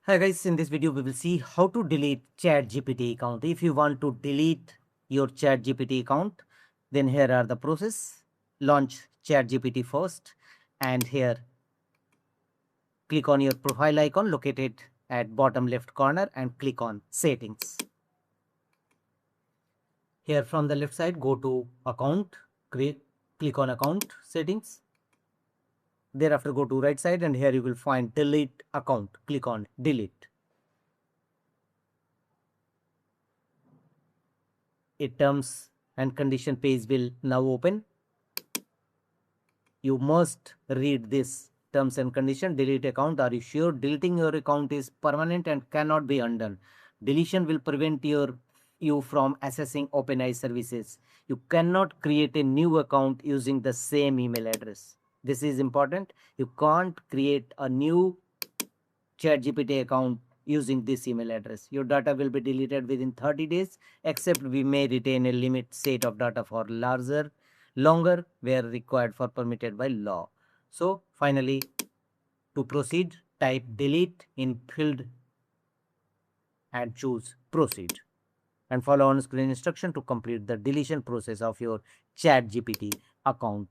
Hi guys, in this video we will see how to delete ChatGPT account. If you want to delete your ChatGPT account, then here are the process. Launch ChatGPT first, and here click on your profile icon located at bottom left corner and click on settings. Here from the left side go to account, click on account settings. Thereafter go to right side and here you will find delete account. Click on delete. A terms and condition page will now open. You must read this terms and condition. Delete account. Are you sure? Deleting your account is permanent and cannot be undone. Deletion will prevent you from accessing OpenAI services. You cannot create a new account using the same email address. This is important. You can't create a new ChatGPT account using this email address. Your data will be deleted within 30 days, except we may retain a limit set of data for longer where required for permitted by law. So finally, to proceed, type delete in field and choose proceed. And follow on screen instruction to complete the deletion process of your ChatGPT account.